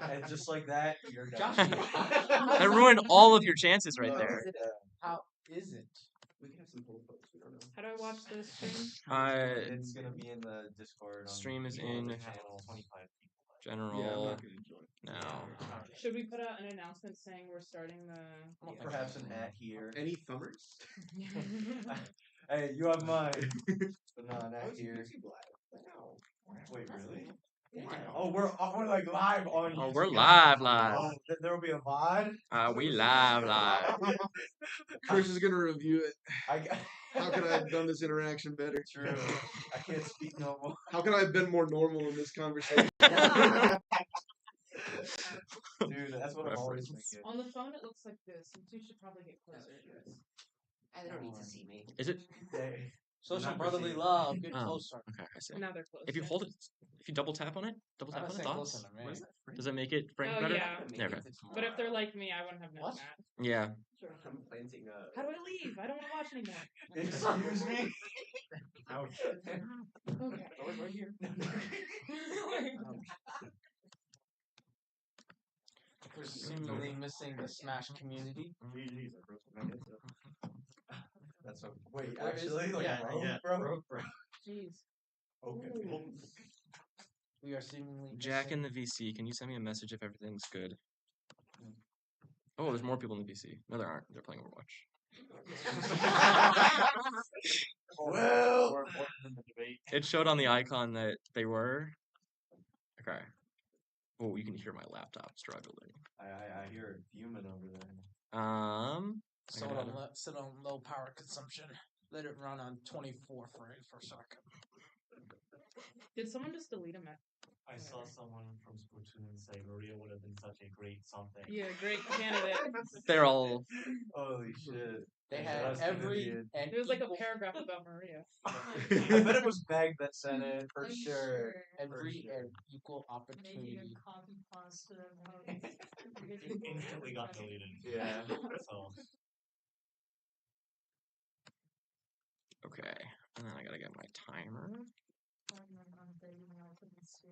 And just like that, you're done. Josh, That ruined all of your chances right there. How is it? We can have some poll votes. We don't know. How do I watch this stream? It's gonna be in the Discord. Stream is all in the channels. 25 people. general Yeah, I'm not gonna join. now. Should we put out an announcement saying we're starting the? Perhaps an @ here. Any thumbers? Hey, you have mine. But no, an I @ was here. YouTube live. Wow. Wait, really? Wow. Oh, we're like live on YouTube. Oh, we're live. Oh, there will be a VOD. We live. Chris is gonna review it. I got. How could I have done this interaction better? True. I can't speak no more. How could I have been more normal in this conversation? Dude, that's what I'm always thinking. On the phone, it looks like this. You two should probably get closer to this. They don't need to see me. Is it? Hey. Social brotherly love. Get Oh. closer. Okay, I see. Now they're close. If you hold it, if you double tap on it, thoughts? Close What is that? Does it make it frame Oh, better? yeah. There, okay. But if they're like me, I wouldn't have known What? that. Yeah. I'm planting How do I leave? I don't want to watch anymore. Excuse me. Ouch. Okay. Oh, it's right here. Presumably missing the Smash community. That's a wait. Where is- Actually, like, yeah, bro. Jeez. Okay. We are seemingly Jack missing- in the VC, can you send me a message if everything's good? Oh, there's more people in the VC. No, there aren't. They're playing Overwatch. Well, More important than the debate. It showed on the icon that they were. Okay. Oh, you can hear my laptop struggling. I hear it fuming over there. Sit on low power consumption. Let it run on 24 frames per second. Did someone just delete a message? I saw someone from Splatoon say Maria would have been such a great something. Yeah, great candidate. They're all. Holy shit. They Yeah, had that's gonna every be it. and There was like a equal- paragraph about Maria. I bet it was Beg that sent it for sure. every sure. and equal opportunity. It instantly got deleted. Yeah. So Okay. And then I gotta get my timer.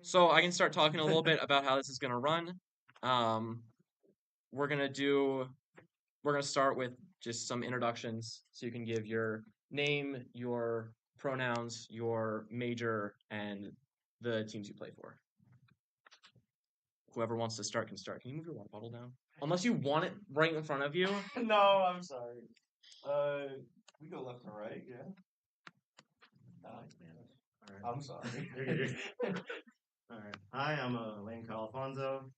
So I can start talking a little bit about how this is gonna run. We're gonna start with just some introductions, so you can give your name, your pronouns, your major, and the teams you play for. Whoever wants to start can start. Can you move your water bottle down? Unless you want it right in front of you. No, I'm sorry. We go left and right, yeah. I'm sorry. Alright. Hi, I'm Lane Alfonso.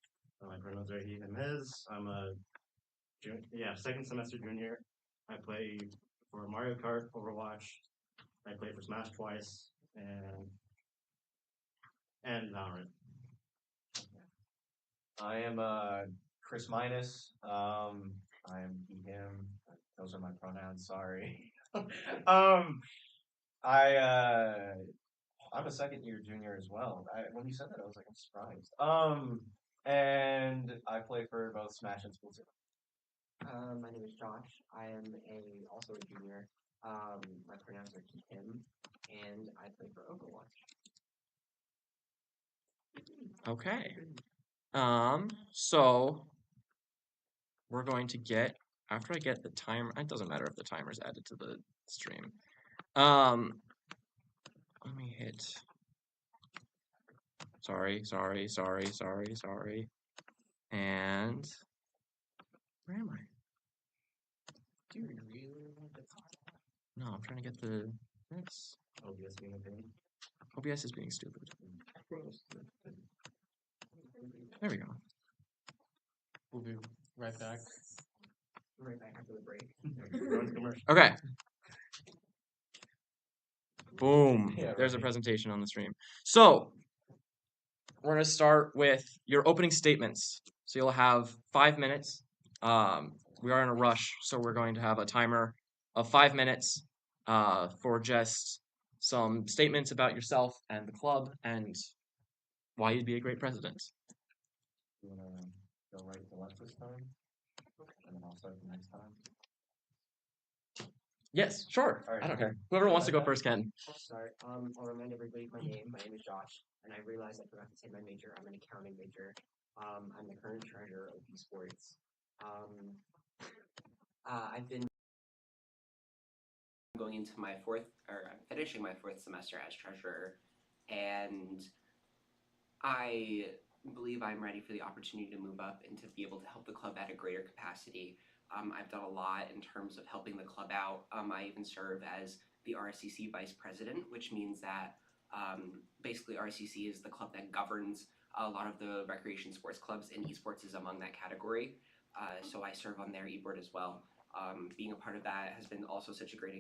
My pronouns are he, him, his. I'm a second semester junior. I play for Mario Kart, Overwatch. I play for Smash twice, and Valorant. I am Chris Minus. I am he, him. Those are my pronouns. Sorry. I'm a second year junior as well. When you said that, I was like, I'm surprised. And I play for both Smash and Splatoon. My name is Josh. I am also a junior. My pronouns are he, him, and I play for Overwatch. Okay. So we're going to get, after I get the timer, it doesn't matter if the timer's added to the stream. Let me hit. Sorry. And where am I? Do you really want to talk? No, I'm trying to get the this. OBS being a thing. OBS is being stupid. There we go. We'll be right back. Right back after the break. Everyone's commercial. Okay. Boom. Yeah, There's a right. presentation on the stream. So we're going to start with your opening statements. So you'll have 5 minutes. We are in a rush, so we're going to have a timer of 5 minutes for just some statements about yourself and the club and why you'd be a great president. You want to go right to left this time? And then I'll start the next time. Yes, sure. All right. I don't care. Whoever wants to go first can. I'll start. I'll remind everybody of my name. My name is Josh. and I realized I forgot to say my major. I'm an accounting major. I'm the current treasurer of esports. I've been going into my I'm finishing my fourth semester as treasurer, and I believe I'm ready for the opportunity to move up and to be able to help the club at a greater capacity. I've done a lot in terms of helping the club out. I even serve as the RCC vice president, which means that basically RCC is the club that governs a lot of the recreation sports clubs, and esports is among that category. So I serve on their e-board as well. Being a part of that has been also such a great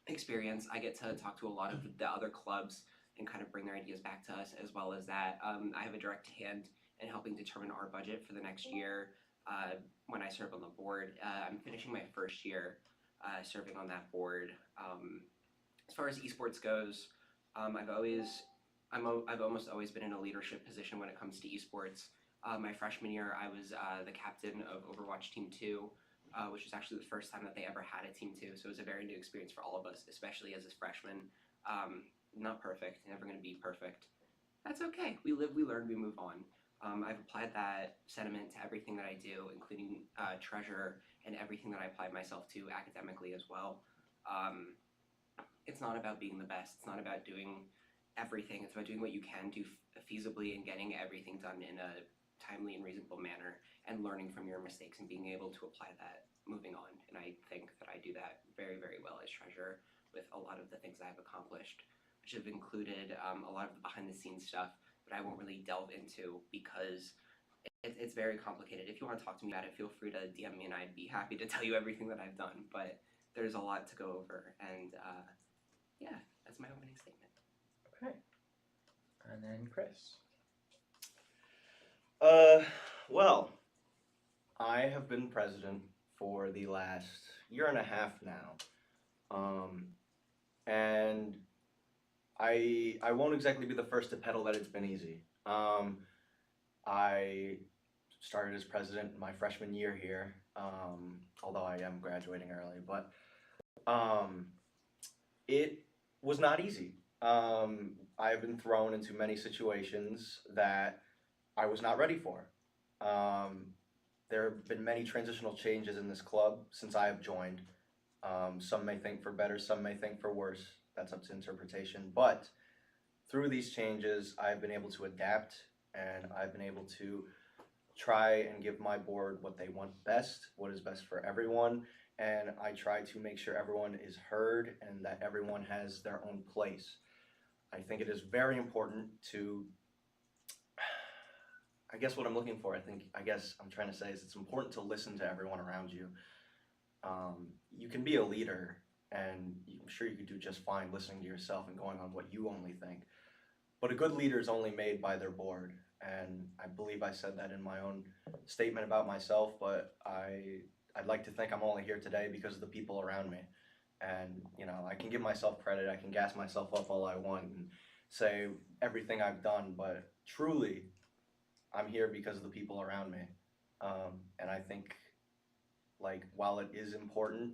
experience. I get to talk to a lot of the other clubs and kind of bring their ideas back to us, as well as that I have a direct hand in helping determine our budget for the next year when I serve on the board. I'm finishing my first year serving on that board. As far as esports goes, I've almost always been in a leadership position when it comes to esports. My freshman year, I was the captain of Overwatch Team 2, which was actually the first time that they ever had a Team 2, so it was a very new experience for all of us, especially as a freshman. Not perfect, never going to be perfect. That's okay. We live, we learn, we move on. I've applied that sentiment to everything that I do, including treasure and everything that I apply myself to academically as well. It's not about being the best. It's not about doing everything. It's about doing what you can do feasibly and getting everything done in a timely and reasonable manner and learning from your mistakes and being able to apply that moving on. And I think that I do that very, very well as treasurer with a lot of the things I've accomplished, which have included a lot of the behind the scenes stuff that I won't really delve into because it's very complicated. If you want to talk to me about it, feel free to DM me and I'd be happy to tell you everything that I've done. But there's a lot to go over, and yeah, that's my opening statement. Okay. And then Chris. Well, I have been president for the last year and a half now. And I won't exactly be the first to peddle that it's been easy. I started as president my freshman year here, although I am graduating early, but it was not easy. I've been thrown into many situations that I was not ready for. There have been many transitional changes in this club since I have joined. Some may think for better, some may think for worse. That's up to interpretation. But through these changes, I've been able to adapt and I've been able to try and give my board what they want best, what is best for everyone. And I try to make sure everyone is heard and that everyone has their own place. I think it is very important to, I guess what I'm looking for, I guess I'm trying to say is it's important to listen to everyone around you. You can be a leader and I'm sure you could do just fine listening to yourself and going on what you only think. But a good leader is only made by their board. And I believe I said that in my own statement about myself, but I'd like to think I'm only here today because of the people around me. And, you know, I can give myself credit, I can gas myself up all I want and say everything I've done, but truly, I'm here because of the people around me. And I think, like, while it is important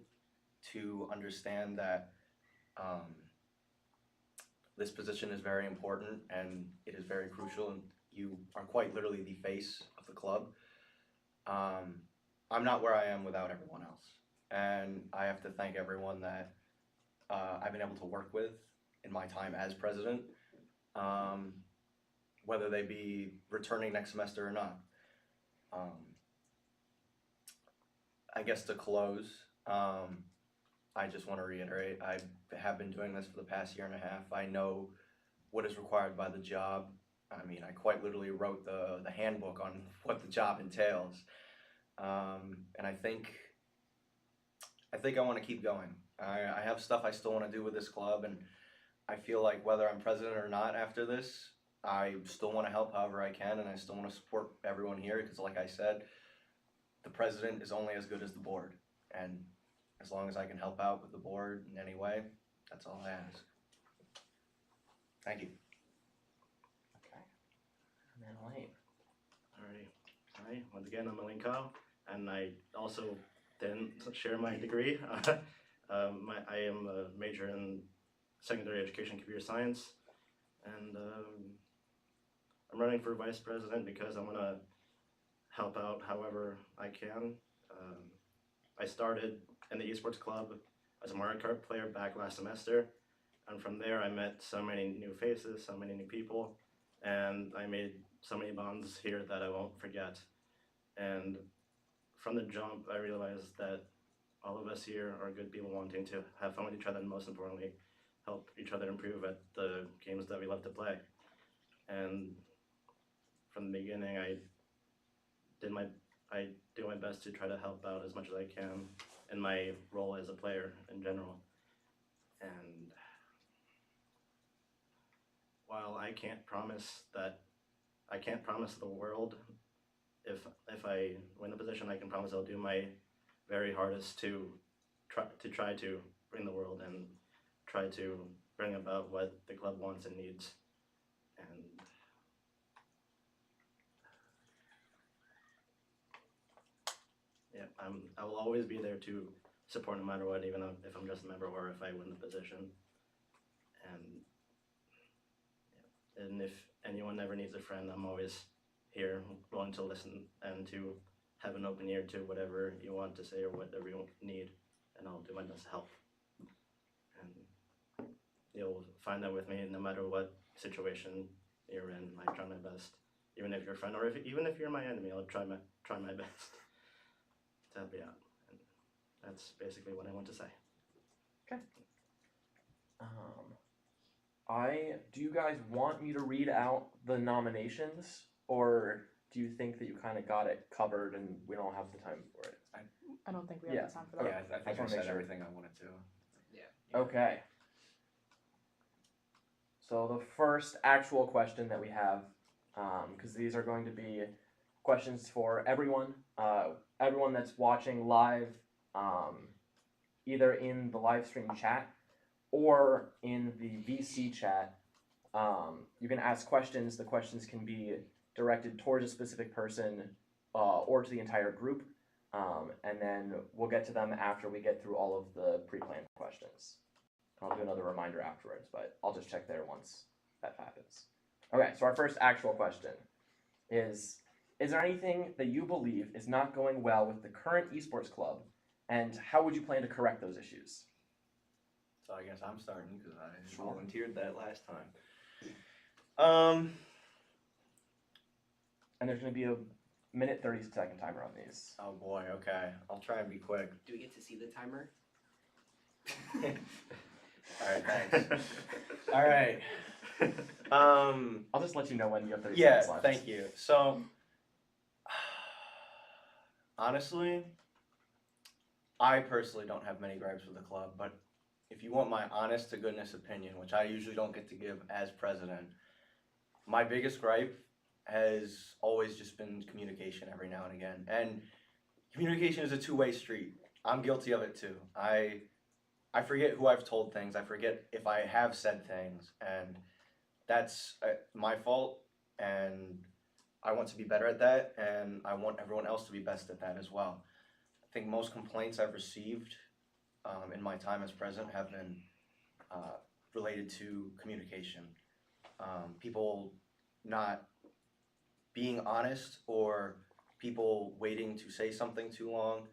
to understand that this position is very important and it is very crucial and you are quite literally the face of the club, I'm not where I am without everyone else. And I have to thank everyone that I've been able to work with in my time as president, whether they be returning next semester or not. I guess to close, I just want to reiterate, I have been doing this for the past year and a half. I know what is required by the job. I mean, I quite literally wrote the handbook on what the job entails. And I think I want to keep going. I have stuff I still want to do with this club, and I feel like whether I'm president or not after this, I still want to help however I can, and I still want to support everyone here because, like I said, the president is only as good as the board. And as long as I can help out with the board in any way, that's all I ask. Thank you. Okay. And then Elaine. Alrighty. Hi, once again, I'm Elaine Kyle, and I also didn't share my degree. I am a major in secondary education computer science, and I'm running for vice president because I want to help out however I can. I started in the esports club as a Mario Kart player back last semester, and from there I met so many new faces, so many new people, and I made so many bonds here that I won't forget. And from the jump, I realized that all of us here are good people wanting to have fun with each other, and most importantly, help each other improve at the games that we love to play. And from the beginning, did my I do my best to try to help out as much as I can in my role as a player in general. And while I can't promise the world if I win the position, I can promise I'll do my very hardest to try to bring the world and try to bring about what the club wants and needs. And yeah, I will always be there to support no matter what, even if I'm just a member or if I win the position. And and if anyone ever needs a friend, I'm always here, willing to listen and to have an open ear to whatever you want to say or whatever you need, and I'll do my best to help. And you'll find that with me, no matter what situation you're in. I try my best, even if you're a friend or even if you're my enemy, I'll try my best to help you out. And that's basically what I want to say. Do you guys want me to read out the nominations, or do you think that you kind of got it covered and we don't have the time for it? I don't think we have Yeah. the time for that. Yeah, I just think I wanna make said sure. everything I wanted to. Okay. So the first actual question that we have, because these are going to be questions for everyone, everyone that's watching live, either in the live stream chat or in the VC chat. You can ask questions. The questions can be directed towards a specific person or to the entire group. And then we'll get to them after we get through all of the pre-planned questions. I'll do another reminder afterwards, but I'll just check there once that happens. Okay, so our first actual question is there anything that you believe is not going well with the current esports club, and how would you plan to correct those issues? So I guess I'm starting because I Sure. volunteered that last time. And there's going to be a minute 30-second timer on these. Oh boy, okay. I'll try and be quick. Do we get to see the timer? Alright, thanks. Alright. I'll just let you know when you have 30 Yeah, seconds left. thank you. So, honestly, I personally don't have many gripes with the club, but if you want my honest to goodness opinion, which I usually don't get to give as president, my biggest gripe has always just been communication every now and again. And communication is a two-way street. I'm guilty of it too. I forget who I've told things. I forget if I have said things, and that's my fault. And I want to be better at that, and I want everyone else to be best at that as well. I think most complaints I've received in my time as president have been related to communication. People not being honest, or people waiting to say something too long.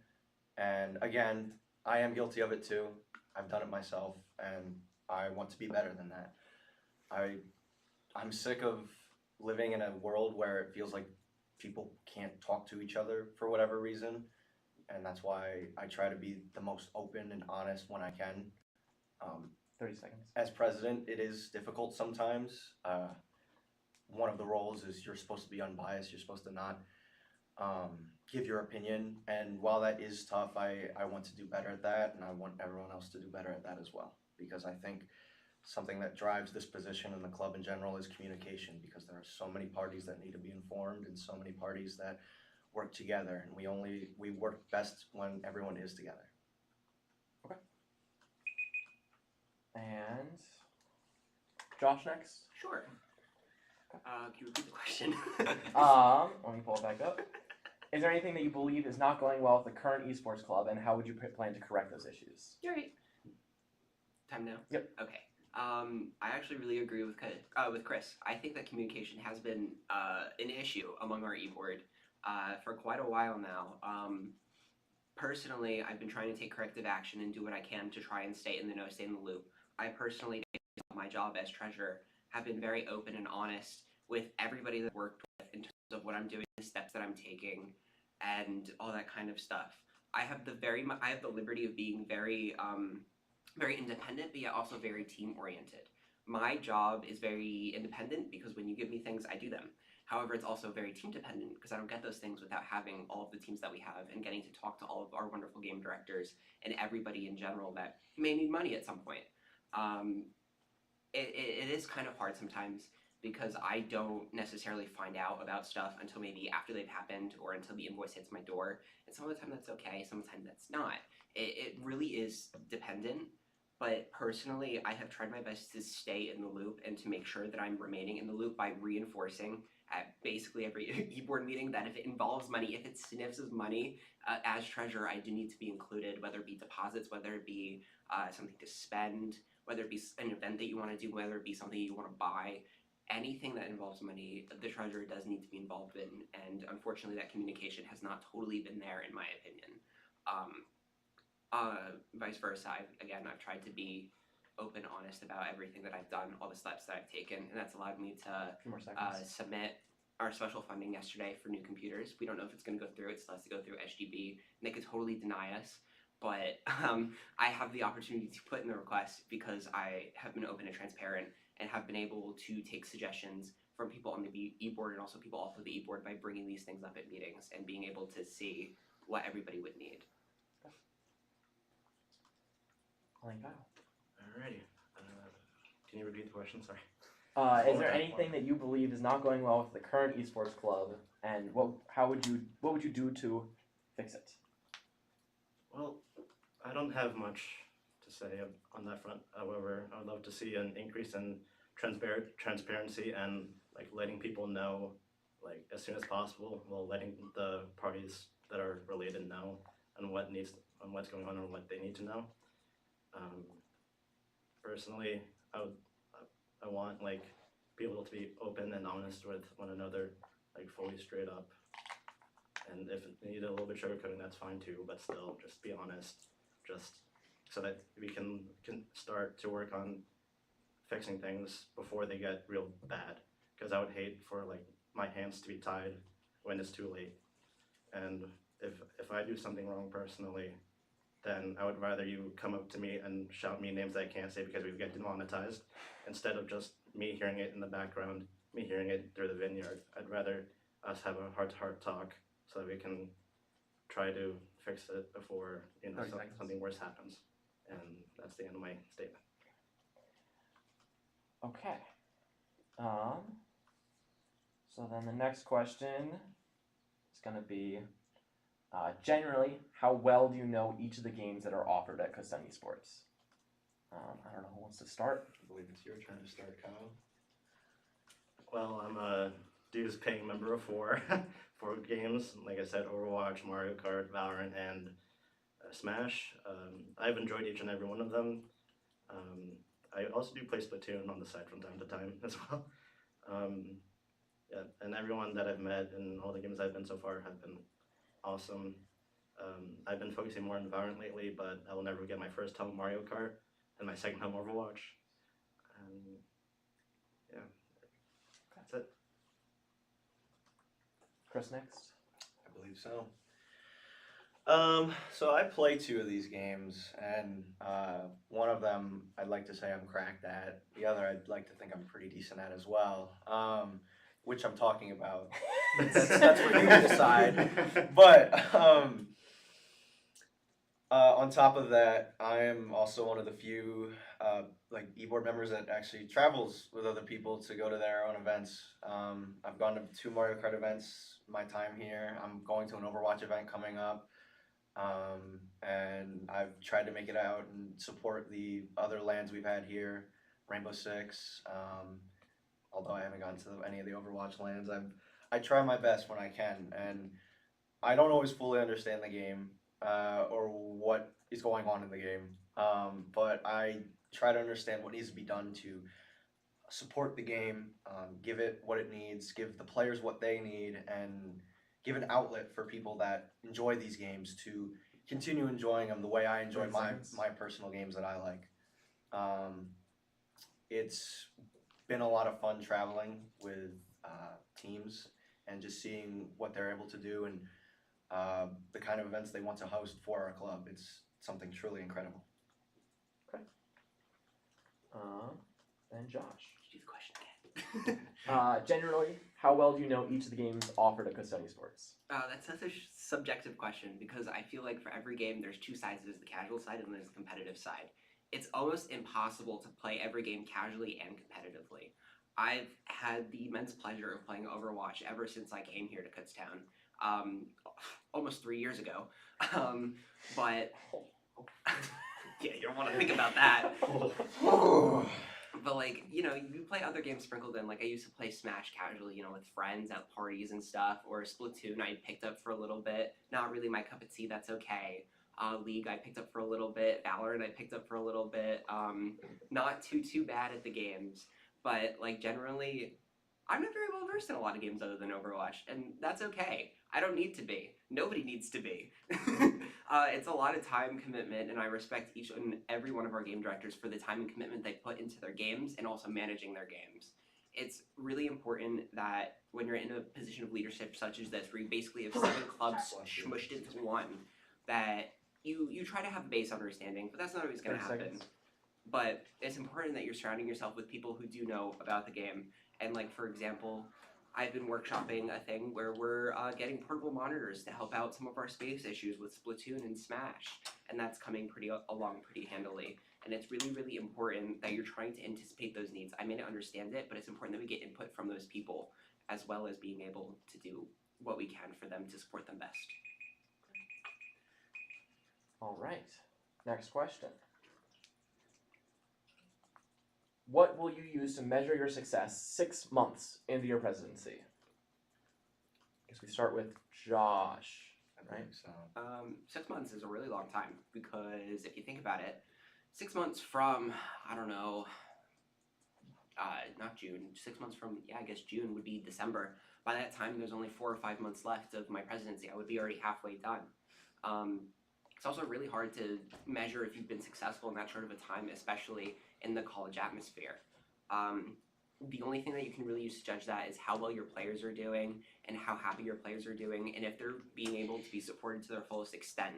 And again, I am guilty of it too. I've done it myself, and I want to be better than that. I'm sick of living in a world where it feels like people can't talk to each other for whatever reason, and that's why I try to be the most open and honest when I can. 30 seconds. As president, it is difficult sometimes. One of the roles is you're supposed to be unbiased. You're supposed to not give your opinion, and while that is tough, I want to do better at that, and I want everyone else to do better at that as well, because I think something that drives this position in the club in general is communication, because there are so many parties that need to be informed and so many parties that work together, and we work best when everyone is together. Okay. And Josh next. Sure. Can you repeat the question? Let me pull it back up. Is there anything that you believe is not going well with the current esports club, and how would you plan to correct those issues? You're right. Time now? Yep. Okay. I actually really agree with Chris. I think that communication has been an issue among our e-board for quite a while now. Personally, I've been trying to take corrective action and do what I can to try and stay in the know, stay in the loop. I personally, my job as treasurer, have been very open and honest with everybody that I've worked with in terms of what I'm doing, the steps that I'm taking, and all that kind of stuff. I have the liberty of being very independent, but yet also very team oriented. My job is very independent because when you give me things, I do them. However, it's also very team dependent because I don't get those things without having all of the teams that we have and getting to talk to all of our wonderful game directors and everybody in general that may need money at some point. Um, it is kind of hard sometimes because I don't necessarily find out about stuff until maybe after they've happened or until the invoice hits my door. And some of the time that's okay, sometimes that's not. It really is dependent. But personally, I have tried my best to stay in the loop and to make sure that I'm remaining in the loop by reinforcing at basically every e-board meeting that if it involves money, if it sniffs as money, as treasurer, I do need to be included, whether it be deposits, whether it be something to spend, whether it be an event that you want to do, whether it be something you want to buy, anything that involves money, the treasurer does need to be involved in. And unfortunately, that communication has not totally been there, in my opinion. Um, Vice versa, I've tried to be open, honest about everything that I've done, all the steps that I've taken, and that's allowed me to A few more seconds. submit our special funding yesterday for new computers. We don't know if it's going to go through. It still has to go through SGB, and they could totally deny us. But I have the opportunity to put in the request because I have been open and transparent and have been able to take suggestions from people on the e-board and also people off of the e-board by bringing these things up at meetings and being able to see what everybody would need. Alrighty. Can you repeat the question? Sorry. Is there anything that you believe is not going well with the current esports club, and what would you do to fix it? Well, I don't have much to say on that front. However, I would love to see an increase in transparency and like letting people know like as soon as possible, while letting the parties that are related know on what's going on and what they need to know. Um, Personally, I want like people to be open and honest with one another, like fully straight up. And if they need a little bit sugarcoating, that's fine too. But still, just be honest, just so that we can start to work on fixing things before they get real bad. Because I would hate for like my hands to be tied when it's too late. And if I do something wrong personally, then I would rather you come up to me and shout me names that I can't say because we get demonetized, instead of just me hearing it in the background, me hearing it through the vineyard. I'd rather us have a heart-to-heart talk so that we can try to fix it before something worse happens. And that's the end of my statement. Okay. So then the next question is going to be, generally, how well do you know each of the games that are offered at Custom Esports? I don't know who wants to start. I believe it's your turn to start, Kyle. Well, I'm a dues paying member of four games. Like I said, Overwatch, Mario Kart, Valorant, and Smash. I've enjoyed each and every one of them. I also do play Splatoon on the side from time to time as well. Yeah, and everyone that I've met and all the games I've been so far have been awesome. I've been focusing more on Valorant lately, but I will never get my first home Mario Kart and my second home Overwatch. Yeah, that's it. Chris next. I believe so. So I play two of these games, and one of them I'd like to say I'm cracked at. The other I'd like to think I'm pretty decent at as well. Which I'm talking about. That's for you to decide. But on top of that, I am also one of the few like e-board members that actually travels with other people to go to their own events. I've gone to 2 Mario Kart events my time here. I'm going to an Overwatch event coming up. And I've tried to make it out and support the other lands we've had here, Rainbow Six. Although I haven't gone to any of the Overwatch lands, I try my best when I can, and I don't always fully understand the game or what is going on in the game. But I try to understand what needs to be done to support the game, give it what it needs, give the players what they need, and give an outlet for people that enjoy these games to continue enjoying them the way I enjoy 30 seconds. my personal games that I like. Um, it's been a lot of fun traveling with teams and just seeing what they're able to do and the kind of events they want to host for our club. It's something truly incredible. And Josh. Do the question again. Generally, how well do you know each of the games offered at Custody Sports? That's such a subjective question because I feel like for every game, there's two sides. There's the casual side and there's the competitive side. It's almost impossible to play every game casually and competitively. I've had the immense pleasure of playing Overwatch ever since I came here to Kutztown, almost 3 years ago. But yeah, you don't want to think about that. But like, you know, you play other games sprinkled in. Like I used to play Smash casually, you know, with friends at parties and stuff, or Splatoon I picked up for a little bit. Not really my cup of tea, that's okay. League I picked up for a little bit. Valorant I picked up for a little bit. Not too bad at the games, but like generally, I'm not very well versed in a lot of games other than Overwatch, and that's okay. I don't need to be. Nobody needs to be. It's a lot of time commitment, and I respect each and every one of our game directors for the time and commitment they put into their games and also managing their games. It's really important that when you're in a position of leadership such as this, where you basically have 7 clubs smushed into one, that you try to have a base understanding, but that's not always going to 30 happen. seconds. But it's important that you're surrounding yourself with people who do know about the game. And like, for example, I've been workshopping a thing where we're getting portable monitors to help out some of our space issues with Splatoon and Smash, and that's coming along pretty handily. And it's really important that you're trying to anticipate those needs. I may not understand it, but it's important that we get input from those people, as well as being able to do what we can for them to support them best. All right. Next question. What will you use to measure your success 6 months into your presidency? I guess we start with Josh, right? So 6 months is a really long time because if you think about it, 6 months from, I don't know, not June, 6 months from, yeah, I guess June would be December. By that time, there's only 4 or 5 months left of my presidency. I would be already halfway done. It's also really hard to measure if you've been successful in that short of a time, especially in the college atmosphere. The only thing that you can really use to judge that is how well your players are doing and how happy your players are doing and if they're being able to be supported to their fullest extent.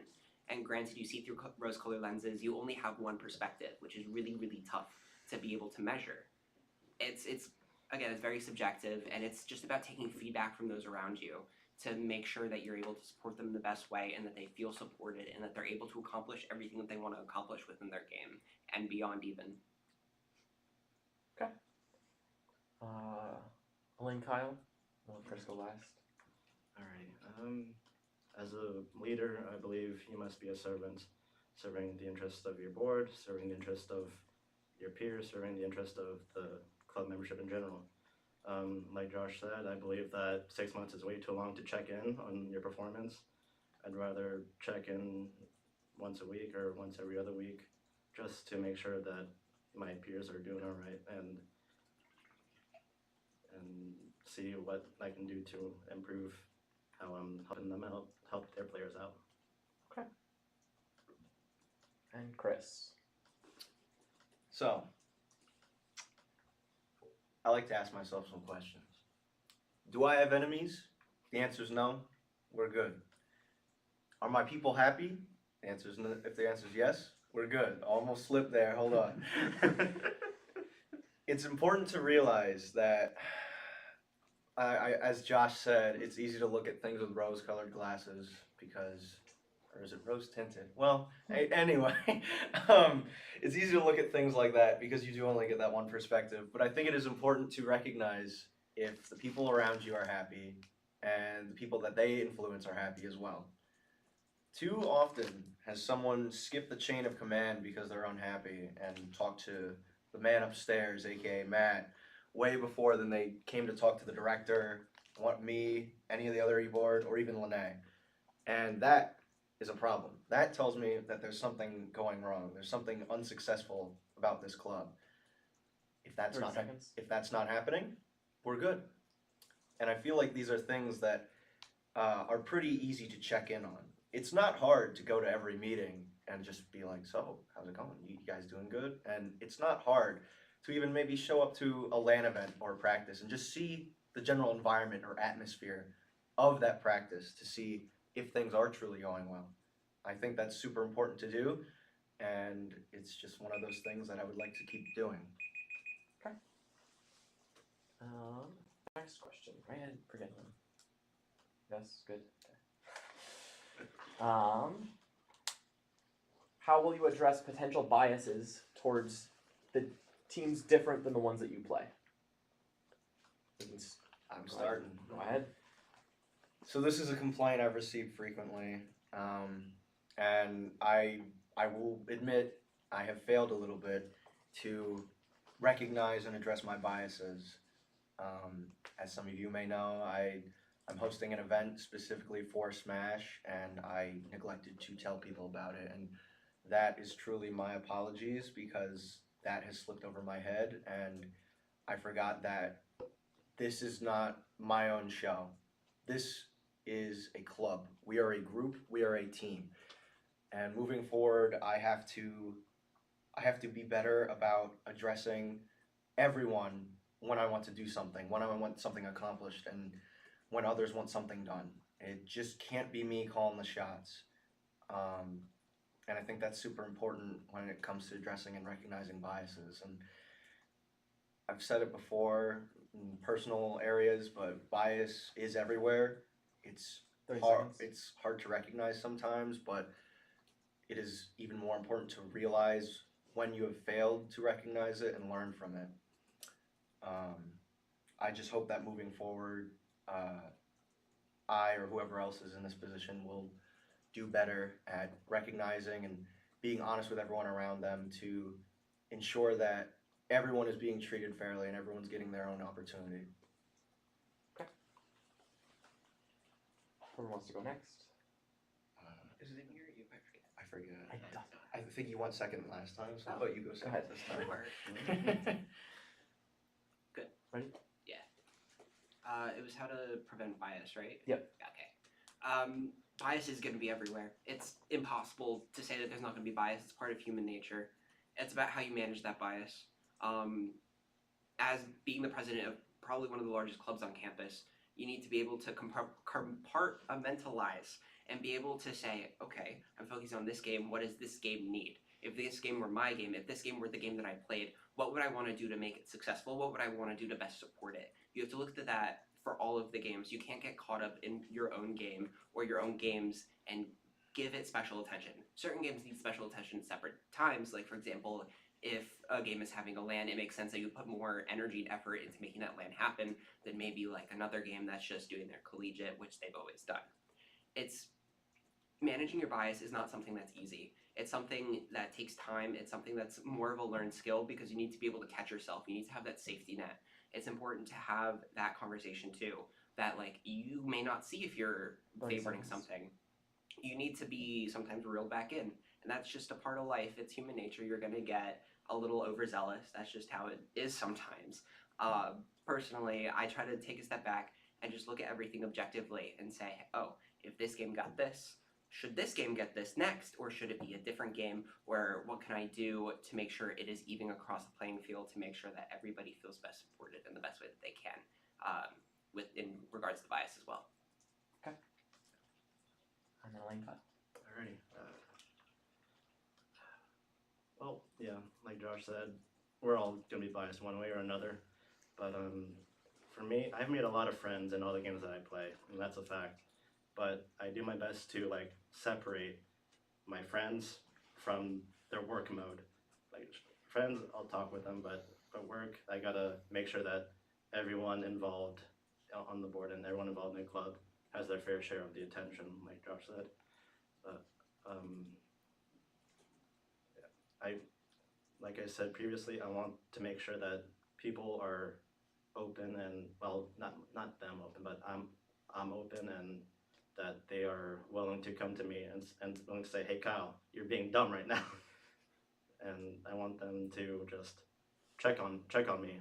And granted, you see through rose-colored lenses, you only have one perspective, which is really tough to be able to measure. It's again, it's very subjective, and it's just about taking feedback from those around you to make sure that you're able to support them in the best way and that they feel supported and that they're able to accomplish everything that they want to accomplish within their game and beyond even. Okay. Elaine, Kyle, I'll let Chris go last. Alright. As a leader, I believe you must be a servant, serving the interest of your board, serving the interest of your peers, serving the interest of the club membership in general. Like Josh said, I believe that 6 months is way too long to check in on your performance. I'd rather check in once a week or once every other week just to make sure that my peers are doing all right and see what I can do to improve how I'm helping them out, help their players out. Okay. And Chris. So, I like to ask myself some questions. Do I have enemies? The answer is no. We're good. Are my people happy? The answer is no. If the answer is yes, we're good. Almost slipped there. Hold on. It's important to realize that, as Josh said, it's easy to look at things with rose-colored glasses because, or is it rose-tinted? Well, anyway, it's easy to look at things like that because you do only get that one perspective. But I think it is important to recognize if the people around you are happy and the people that they influence are happy as well. Too often has someone skipped the chain of command because they're unhappy and talked to the man upstairs, aka Matt, way before than they came to talk to the director, me, any of the other e-board, or even Lene. And that is a problem. That tells me that there's something going wrong. There's something unsuccessful about this club. If that's 30 not seconds. if that's not happening, we're good. And I feel like these are things that are pretty easy to check in on. It's not hard to go to every meeting and just be like, so, how's it going? You guys doing good? And it's not hard to even maybe show up to a LAN event or practice and just see the general environment or atmosphere of that practice to see if things are truly going well. I think that's super important to do, and it's just one of those things that I would like to keep doing. Next question. I had forget one. Yes, good. Okay. How will you address potential biases towards the teams different than the ones that you play? I'm starting. Go ahead. So this is a complaint I've received frequently, and I will admit I have failed a little bit to recognize and address my biases. As some of you may know, I'm hosting an event specifically for Smash, and I neglected to tell people about it, and that is truly my apologies because that has slipped over my head, and I forgot that this is not my own show. This is a club. We are a group. We are a team. And moving forward, I have to be better about addressing everyone when I want to do something, when I want something accomplished, and when others want something done. It just can't be me calling the shots. And I think that's super important when it comes to addressing and recognizing biases. And I've said it before in personal areas, but bias is everywhere. It's 30 hard. seconds. It's hard to recognize sometimes, but it is even more important to realize when you have failed to recognize it and learn from it. I just hope that moving forward, I or whoever else is in this position will do better at recognizing and being honest with everyone around them to ensure that everyone is being treated fairly and everyone's getting their own opportunity. Whoever wants to go next? Is it in here? I forget. I forget. I think you went second last time, so how Oh. about you go second ahead. this time? Good. Ready? Yeah. It was how to prevent bias, right? Yep. Okay. Bias is going to be everywhere. It's impossible to say that there's not going to be bias. It's part of human nature. It's about how you manage that bias. As being the president of probably one of the largest clubs on campus, you need to be able to compartmentalize and be able to say, okay, I'm focusing on this game. What does this game need? If this game were my game, if this game were the game that I played, what would I want to do to make it successful? What would I want to do to best support it? You have to look at that for all of the games. You can't get caught up in your own game or your own games and give it special attention. Certain games need special attention at separate times. Like, for example, if a game is having a LAN, it makes sense that you put more energy and effort into making that LAN happen than maybe like another game that's just doing their collegiate, which they've always done. It's managing your bias is not something that's easy. It's something that takes time. It's something that's more of a learned skill because you need to be able to catch yourself. You need to have that safety net. It's important to have that conversation too, that like you may not see if you're 30 favoring seconds. something. You need to be sometimes reeled back in, and that's just a part of life. It's human nature. You're going to get a little overzealous. That's just how it is sometimes. Personally, I try to take a step back and just look at everything objectively and say, oh, if this game got this, should this game get this next, or should it be a different game? Or what can I do to make sure it is even across the playing field to make sure that everybody feels best supported in the best way that they can, in regards to bias as well. And then Lane cut. Alrighty. Well, yeah, like Josh said, we're all gonna be biased one way or another. But for me, I've made a lot of friends in all the games that I play, and that's a fact. But I do my best to like separate my friends from their work mode. Like friends, I'll talk with them, but at work, I gotta make sure that everyone involved on the board and everyone involved in the club has their fair share of the attention, like Josh said. But like I said previously, I want to make sure that people are open and, well, not them open, but I'm open, and that they are willing to come to me and willing to say, hey Kyle, you're being dumb right now. and I want them to just check on me,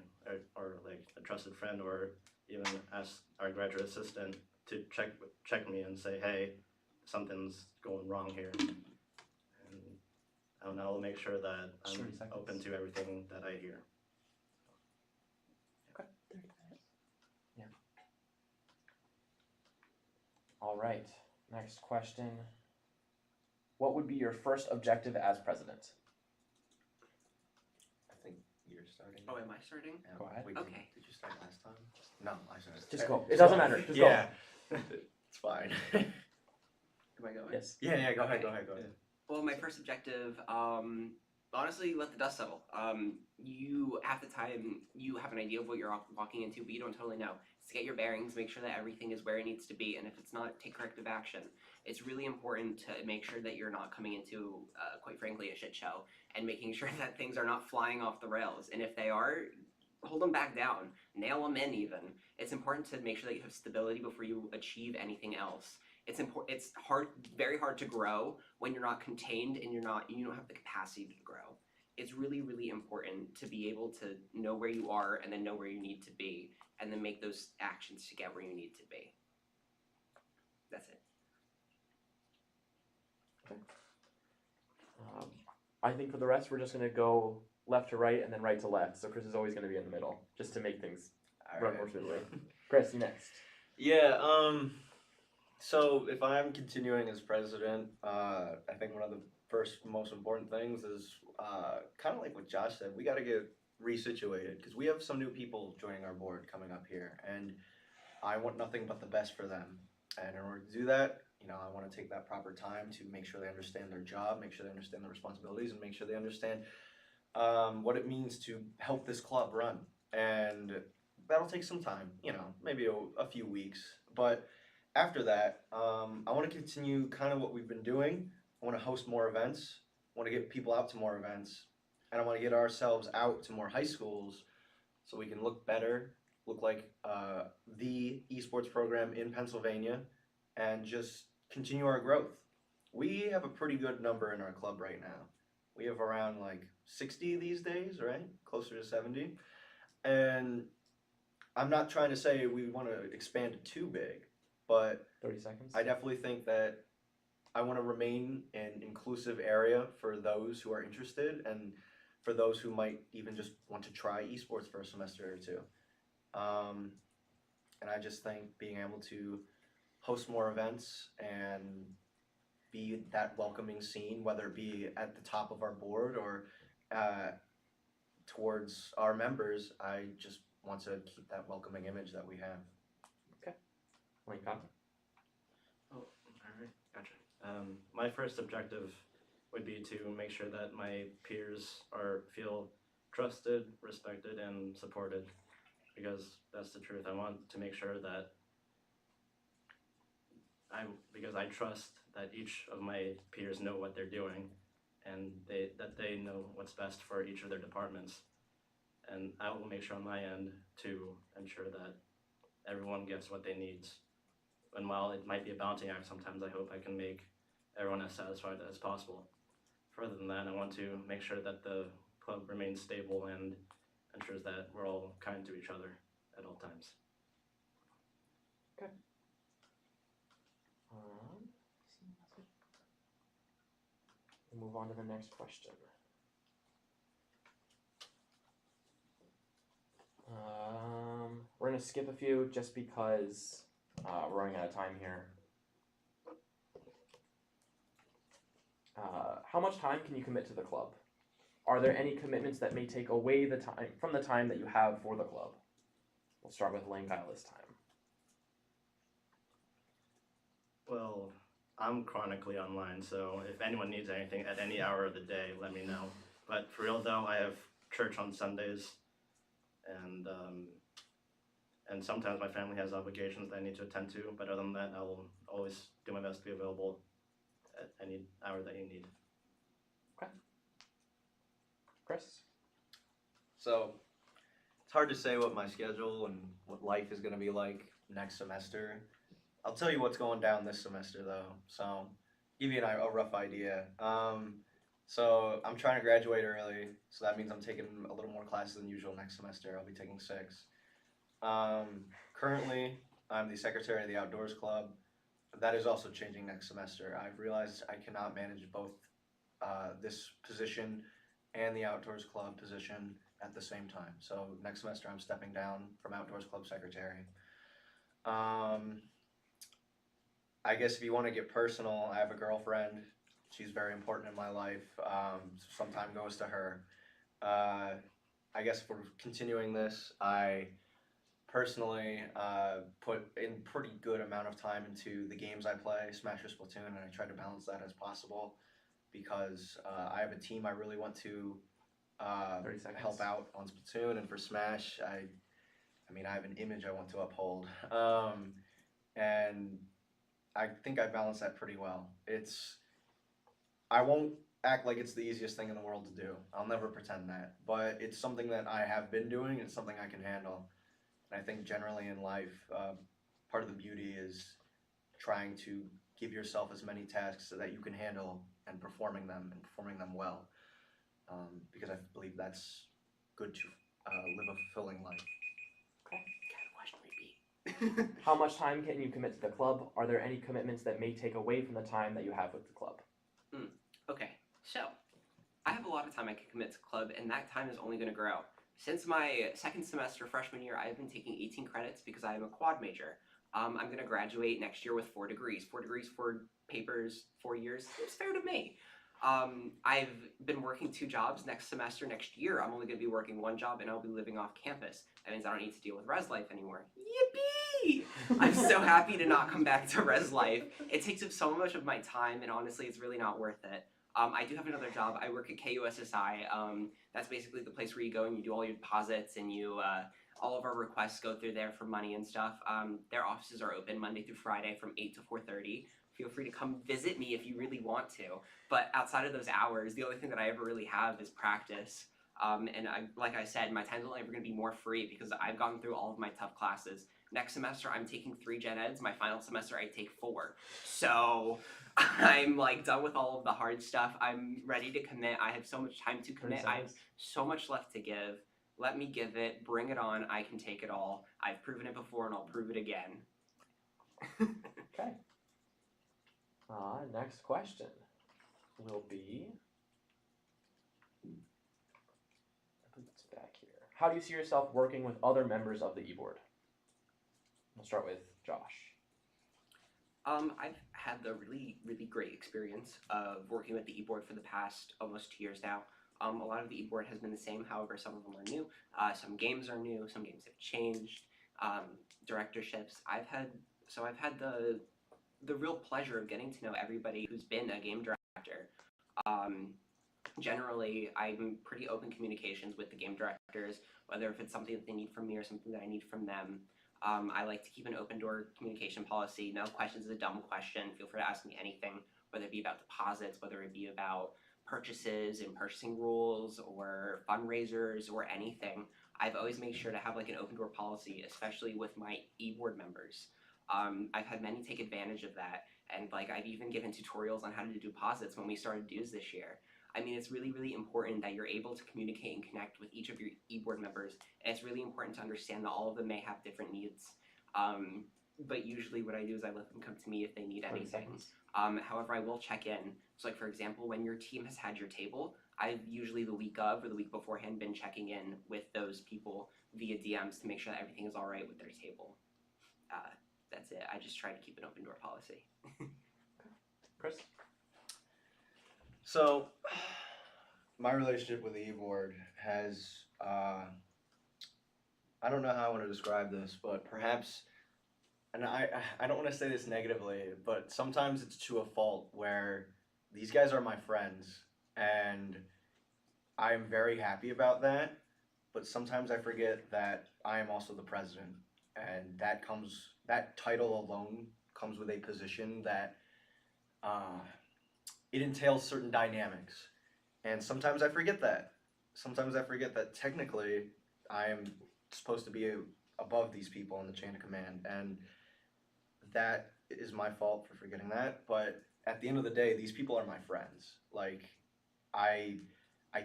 or like a trusted friend, or even ask our graduate assistant to check me and say, hey, something's going wrong here, and I'll make sure that I'm 30 seconds. open to everything that I hear. Okay. Yeah. All right. Next question. What would be your first objective as president? I think you're starting. Oh, am I starting? Yeah. Go ahead. Wait, Okay. Did you start last time? No, I started. Just go. It doesn't matter. Just go. Yeah. It's fine. Am I going? Yes. Yeah, go ahead, Okay. go ahead, go ahead. Well, my first objective, honestly, let the dust settle. You half the time you have an idea of what you're walking into, but you don't totally know. Just get your bearings, make sure that everything is where it needs to be, and if it's not, take corrective action. It's really important to make sure that you're not coming into, quite frankly, a shit show, and making sure that things are not flying off the rails. And if they are, hold them back down, nail them in. Even it's important to make sure that you have stability before you achieve anything else. It's important. It's hard, very hard to grow when you're not contained and you don't have the capacity to grow. It's really, really important to be able to know where you are and then know where you need to be, and then make those actions to get where you need to be. That's it. I think for the rest, we're just going to go left to right and then right to left. So Chris is always going to be in the middle, just to make things run more smoothly. Chris, you next. Yeah, so if I'm continuing as president, I think one of the first most important things is kind of like what Josh said. We got to get resituated because we have some new people joining our board coming up here, and I want nothing but the best for them. And in order to do that, I want to take that proper time to make sure they understand their job, make sure they understand their responsibilities, and make sure they understand what it means to help this club run. And that'll take some time, maybe a few weeks. But after that, I want to continue kind of what we've been doing. I want to host more events. I want to get people out to more events. And I want to get ourselves out to more high schools so we can look better, look like the esports program in Pennsylvania, and just continue our growth. We have a pretty good number in our club right now. We have around like 60 these days, right? Closer to 70. And I'm not trying to say we want to expand it too big, but 30 seconds. I definitely think that I want to remain an inclusive area for those who are interested and for those who might even just want to try esports for a semester or two. And I just think being able to host more events and be that welcoming scene, whether it be at the top of our board or towards our members, I just want to keep that welcoming image that we have. Wayne Cotton. Oh, all right, gotcha. My first objective would be to make sure that my peers feel trusted, respected, and supported, because that's the truth. I want to make sure that because I trust that each of my peers know what they're doing, and that they know what's best for each of their departments. And I will make sure on my end to ensure that everyone gets what they need. And while it might be a balancing act, sometimes I hope I can make everyone as satisfied as possible. Further than that, I want to make sure that the club remains stable and ensures that we're all kind to each other at all times. We'll move on to the next question. We're going to skip a few just because we're running out of time here. How much time can you commit to the club? Are there any commitments that may take away the time from the time that you have for the club? We'll start with Lane Kyle this time. Well, I'm chronically online, so if anyone needs anything at any hour of the day, let me know. But for real though, I have church on Sundays, and sometimes my family has obligations that I need to attend to. But other than that, I will always do my best to be available at any hour that you need. Okay. Chris? So it's hard to say what my schedule and what life is going to be like next semester. I'll tell you what's going down this semester though. So give you a rough idea. So I'm trying to graduate early, so that means I'm taking a little more classes than usual next semester. I'll be taking 6. Currently, I'm the secretary of the outdoors club. That is also changing next semester. I've realized I cannot manage both this position and the outdoors club position at the same time. So next semester, I'm stepping down from outdoors club secretary. Um, I guess if you want to get personal, I have a girlfriend. She's very important in my life. Some time goes to her. Uh, I guess if we're continuing this, I personally put in pretty good amount of time into the games I play, Smash or Splatoon, and I try to balance that as possible because I have a team I really want to 30 seconds. help out on Splatoon, and for Smash, I mean, I have an image I want to uphold, and I think I balance that pretty well. I won't act like it's the easiest thing in the world to do. I'll never pretend that, but it's something that I have been doing. It's something I can handle. And I think generally in life, part of the beauty is trying to give yourself as many tasks so that you can handle and performing them well. Because I believe that's good to live a fulfilling life. Okay. Question repeat. How much time can you commit to the club? Are there any commitments that may take away from the time that you have with the club? Okay, so I have a lot of time I can commit to club, and that time is only going to grow. Since my second semester freshman year, I've been taking 18 credits because I am a quad major. I'm going to graduate next year with 4 degrees. 4 degrees, 4 papers, 4 years. Seems fair to me. I've been working 2 jobs. Next semester, next year, I'm only going to be working 1 job, and I'll be living off campus. That means I don't need to deal with res life anymore. Yippee! I'm so happy to not come back to res life. It takes up so much of my time, and honestly, it's really not worth it. I do have another job. I work at KUSSI. That's basically the place where you go and you do all your deposits, and all of our requests go through there for money and stuff. Their offices are open Monday through Friday from 8 to 4:30. Feel free to come visit me if you really want to. But outside of those hours, the only thing that I ever really have is practice. Like I said, my time's only ever going to be more free because I've gone through all of my tough classes. Next semester, I'm taking 3 gen eds. My final semester, I take 4. So I'm like done with all of the hard stuff. I'm ready to commit. I have so much time to commit. I have so much left to give. Let me give it. Bring it on. I can take it all. I've proven it before, and I'll prove it again. Okay. Next question will be, I believe it's back here. How do you see yourself working with other members of the e-board? We'll start with Josh. I've had the really, really great experience of working with the e-board for the past almost 2 years now. A lot of the e-board has been the same, however, some of them are new. Some games are new, some games have changed. Directorships. I've had the real pleasure of getting to know everybody who's been a game director. Generally, I'm pretty open communications with the game directors, whether if it's something that they need from me or something that I need from them. I like to keep an open door communication policy. No question is a dumb question. Feel free to ask me anything, whether it be about deposits, whether it be about purchases and purchasing rules or fundraisers or anything. I've always made sure to have like an open door policy, especially with my e-board members. I've had many take advantage of that, and like I've even given tutorials on how to do deposits when we started dues this year. I mean, it's really, really important that you're able to communicate and connect with each of your e-board members, and it's really important to understand that all of them may have different needs. But usually what I do is I let them come to me if they need anything. However, I will check in. So like, for example, when your team has had your table, I've usually the week of or the week beforehand been checking in with those people via DMs to make sure that everything is all right with their table. That's it. I just try to keep an open door policy. Chris? So, my relationship with the e-board has, I don't know how I want to describe this, but perhaps, and I don't want to say this negatively, but sometimes it's to a fault where these guys are my friends, and I'm very happy about that, but sometimes I forget that I am also the president, and that title alone comes with a position that it entails certain dynamics, and sometimes I forget that. Sometimes I forget that technically I am supposed to be above these people in the chain of command, and that is my fault for forgetting that. But at the end of the day, these people are my friends. Like, I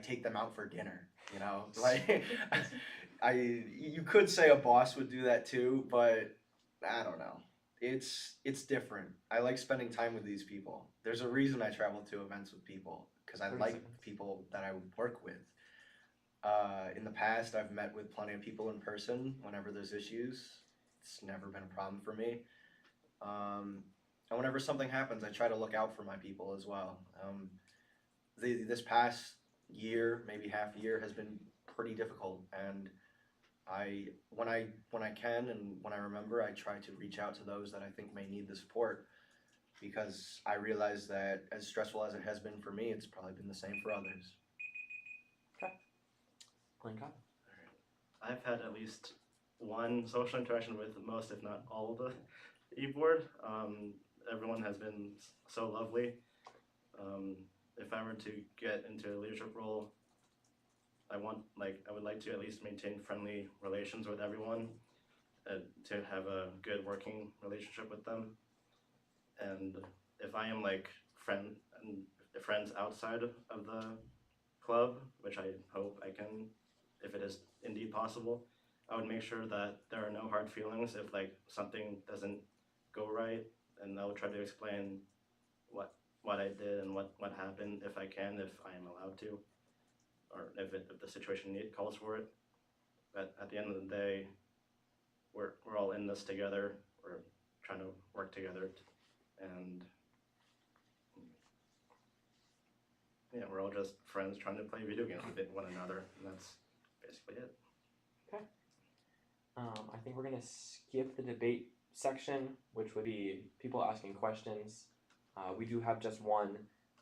take them out for dinner, you know? Like you could say a boss would do that too, but I don't know. It's different. I like spending time with these people. There's a reason I travel to events with people because I 30 like seconds. people that I would work with. In the past, I've met with plenty of people in person whenever there's issues. It's never been a problem for me. Um, and whenever something happens, I try to look out for my people as well. This past year, maybe half year, has been pretty difficult, and when I can and when I remember, I try to reach out to those that I think may need the support because I realize that as stressful as it has been for me, it's probably been the same for others. Playing cop. I've had at least one social interaction with most, if not all, of the e-board. Everyone has been so lovely. If I were to get into a leadership role, I would like to at least maintain friendly relations with everyone, to have a good working relationship with them. And if I am like friends outside of the club, which I hope I can, if it is indeed possible, I would make sure that there are no hard feelings if like something doesn't go right, and I would try to explain what I did and what happened if I can, if I am allowed to, or if the situation calls for it. But at the end of the day, we're all in this together. We're trying to work together, and yeah, we're all just friends trying to play video games with one another, and that's basically it. I think we're gonna skip the debate section, which would be people asking questions. We do have just one.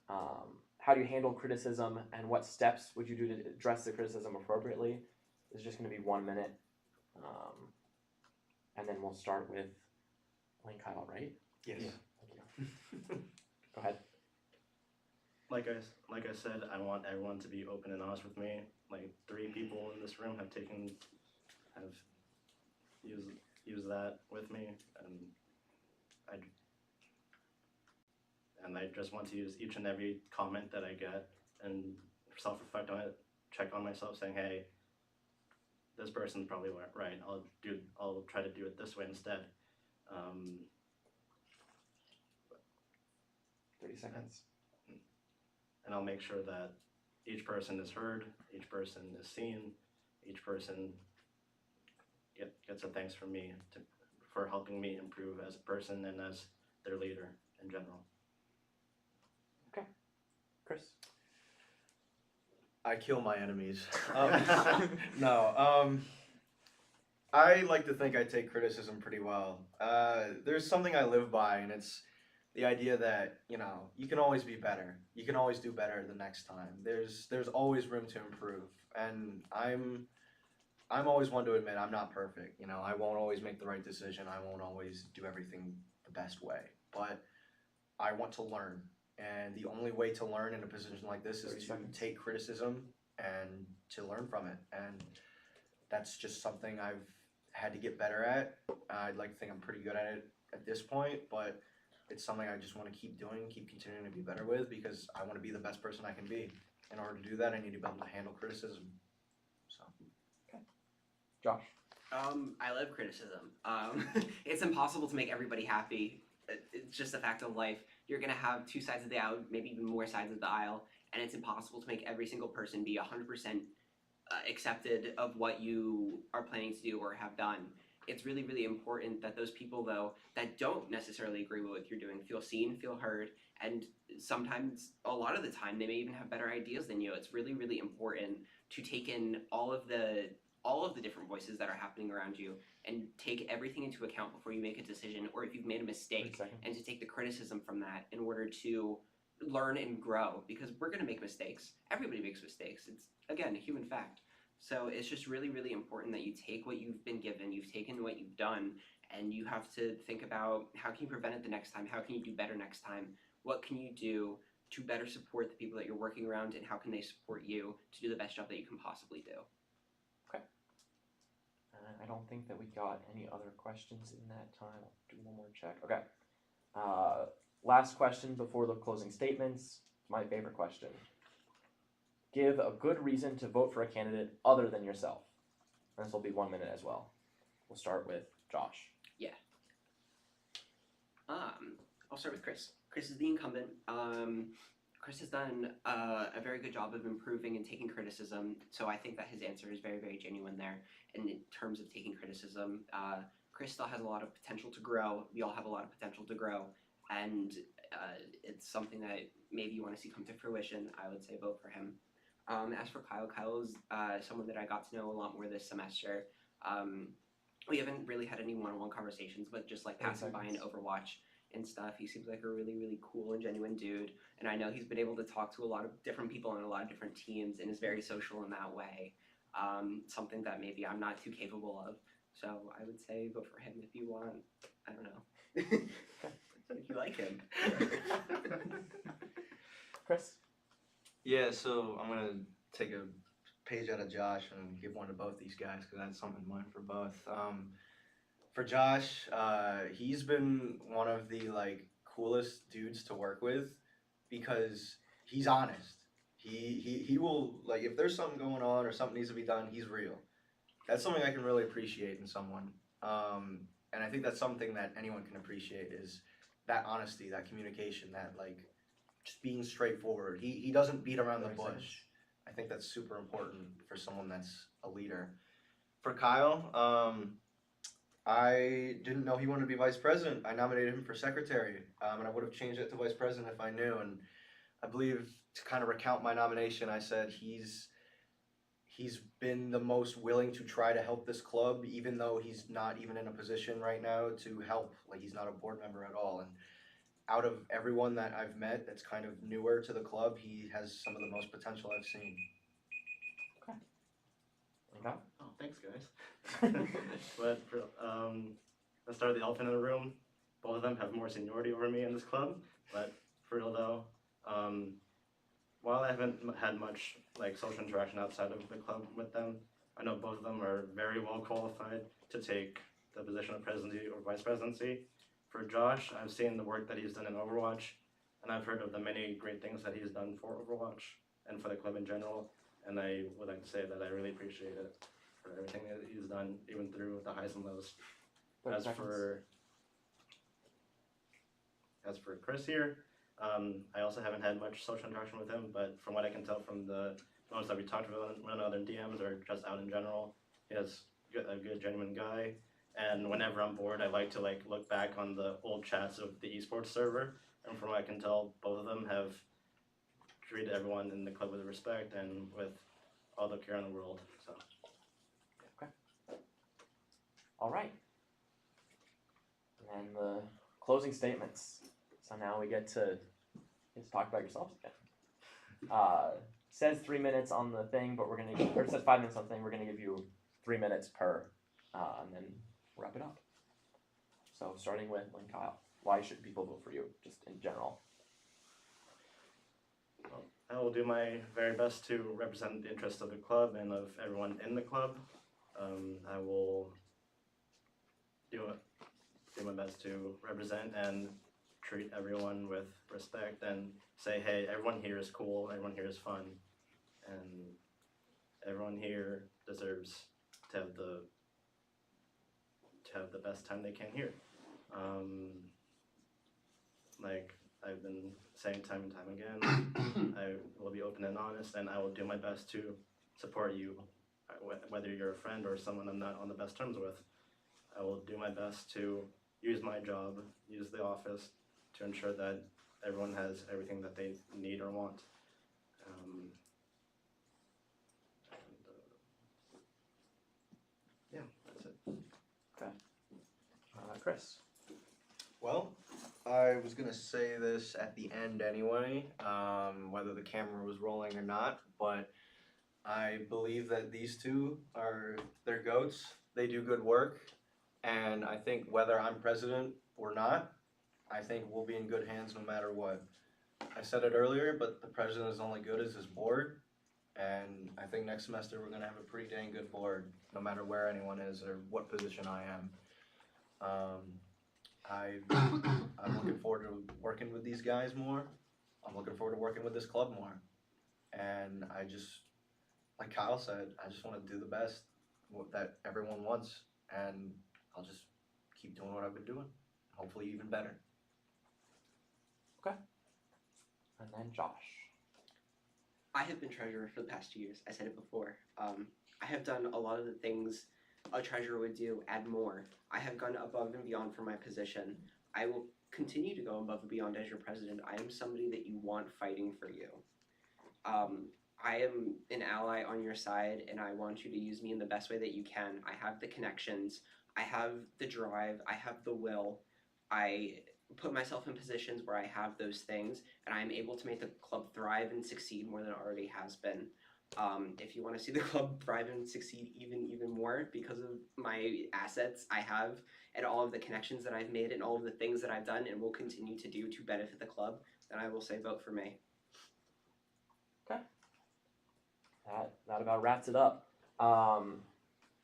How do you handle criticism, and what steps would you do to address the criticism appropriately? It's just gonna be 1 minute, and then we'll start with Lane Kyle, right? Yes. Yeah. Thank you. Go ahead. Like I said, I want everyone to be open and honest with me. Like 3 people in this room have used that with me, and I just want to use each and every comment that I get and self-reflect on it, check on myself, saying, hey, this person's probably right. I'll try to do it this way instead. 30 seconds. And I'll make sure that each person is heard, each person is seen, each person gets a thanks from me for helping me improve as a person and as their leader in general. Okay. Chris? I kill my enemies. No, I like to think I take criticism pretty well. There's something I live by, and it's the idea that, you know, you can always be better. You can always do better the next time. There's always room to improve, and I'm always one to admit I'm not perfect. You know, I won't always make the right decision. I won't always do everything the best way, but I want to learn. And the only way to learn in a position like this is 30 to seconds. take criticism and to learn from it. And that's just something I've had to get better at. I'd like to think I'm pretty good at it at this point, but it's something I just want to keep doing, keep continuing to be better with because I want to be the best person I can be. In order to do that, I need to be able to handle criticism. So. Josh? I love criticism. It's impossible to make everybody happy. It's just a fact of life. You're gonna have 2 sides of the aisle, maybe even more sides of the aisle, and it's impossible to make every single person be 100% accepted of what you are planning to do or have done. It's really, really important that those people, though, that don't necessarily agree with what you're doing feel seen, feel heard, and sometimes, a lot of the time, they may even have better ideas than you. It's really, really important to take in all of the different voices that are happening around you and take everything into account before you make a decision, or if you've made a mistake, 30 seconds. and to take the criticism from that in order to learn and grow, because we're going to make mistakes. Everybody makes mistakes. It's, again, a human fact. So it's just really, really important that you take what you've been given, you've taken what you've done, and you have to think about how can you prevent it the next time? How can you do better next time? What can you do to better support the people that you're working around, and how can they support you to do the best job that you can possibly do? I don't think that we got any other questions in that time. I'll do one more check. Okay. Last question before the closing statements. My favorite question. give a good reason to vote for a candidate other than yourself. And this will be 1 minute as well. We'll start with Josh. I'll start with Chris. Chris is the incumbent. Chris has done a very good job of improving and taking criticism, so I think that his answer is very, very genuine there. And in terms of taking criticism, Chris still has a lot of potential to grow. We all have a lot of potential to grow, and it's something that maybe you want to see come to fruition. I would say vote for him. As for Kyle, Kyle's someone that I got to know a lot more this semester. We haven't really had any one-on-one conversations, but just like passing by in Overwatch and stuff, he seems like a really, really cool and genuine dude. And I know he's been able to talk to a lot of different people on a lot of different teams and is very social in that way. Something that maybe I'm not too capable of. So I would say vote for him if you want. I don't know. If you like him. Chris? Yeah, so I'm gonna take a page out of Josh and give one to both these guys because I had something in mind for both. For Josh, he's been one of the coolest dudes to work with because he's honest. He will if there's something going on or something needs to be done, he's real. That's something I can really appreciate in someone. And I think that's something that anyone can appreciate is that honesty, that communication, that just being straightforward. He doesn't beat around the bush. I think that's super important for someone that's a leader. For Kyle, I didn't know he wanted to be vice president. I nominated him for secretary, and I would have changed it to vice president if I knew. And I believe to kind of recount my nomination, I said he's been the most willing to try to help this club, even though he's not even in a position right now to help. He's not a board member at all. And out of everyone that I've met that's kind of newer to the club, he has some of the most potential I've seen. Okay. Oh, thanks, guys. But for, let's start with the elephant in the room. Both of them have more seniority over me in this club, but for real though, while I haven't had much social interaction outside of the club with them, I know both of them are very well qualified to take the position of presidency or vice presidency. For Josh, I've seen the work that he's done in Overwatch, and I've heard of the many great things that he's done for Overwatch and for the club in general, and I would like to say that I really appreciate it for everything that he's done, even through the highs and lows. As for Chris here, I also haven't had much social interaction with him, but from what I can tell from the moments that we talked about one another in DMs or just out in general, he is a good, genuine guy. And whenever I'm bored, I like to look back on the old chats of the esports server, and from what I can tell, both of them have treated everyone in the club with respect and with all the care in the world. So. Okay. All right. And then the closing statements. So now we get to just talk about yourselves again. Says 3 minutes on the thing, but or it says 5 minutes on the thing. We're gonna give you 3 minutes per, and then wrap it up. So starting with Kyle, why should people vote for you, just in general? Well, I will do my very best to represent the interests of the club and of everyone in the club. I will do my best to represent and treat everyone with respect and say, hey, everyone here is cool, everyone here is fun, and everyone here deserves to have the best time they can here. I've been saying time and time again, I will be open and honest, and I will do my best to support you, whether you're a friend or someone I'm not on the best terms with. I will do my best to use my job, use the office, to ensure that everyone has everything that they need or want. Yeah, that's it. Okay. Chris. Well, I was gonna say this at the end anyway, whether the camera was rolling or not, but I believe that these two they're goats. They do good work, and I think whether I'm president or not, I think we'll be in good hands no matter what. I said it earlier, but the president is only good as his board, and I think next semester we're gonna have a pretty dang good board, no matter where anyone is or what position I am. I'm looking forward to working with these guys more. I'm looking forward to working with this club more. and I just, like Kyle said, I just want to do the best that everyone wants, and I'll just keep doing what I've been doing, hopefully even better. And then Josh. I have been treasurer for the past 2 years. I said it before. I have done a lot of the things a treasurer would do and more. I have gone above and beyond for my position. I will continue to go above and beyond as your president. I am somebody that you want fighting for you. I am an ally on your side, and I want you to use me in the best way that you can. I have the connections. I have the drive. I have the will. I put myself in positions where I have those things, and I'm able to make the club thrive and succeed more than it already has been. If you want to see the club thrive and succeed even more because of my assets I have and all of the connections that I've made and all of the things that I've done and will continue to do to benefit the club, then I will say vote for me. That about wraps it up. I'm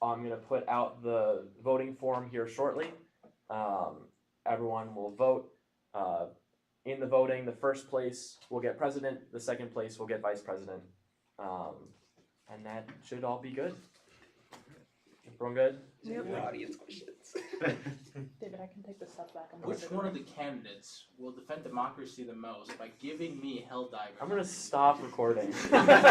going to put out the voting form here shortly. Everyone will vote. In the voting, the first place will get president, the second place will get vice president. And that should all be good. Everyone good? Yep. No audience questions. David, I can take this stuff back. Which one of the candidates will defend democracy the most by giving me hell diagrams? I'm going to stop recording.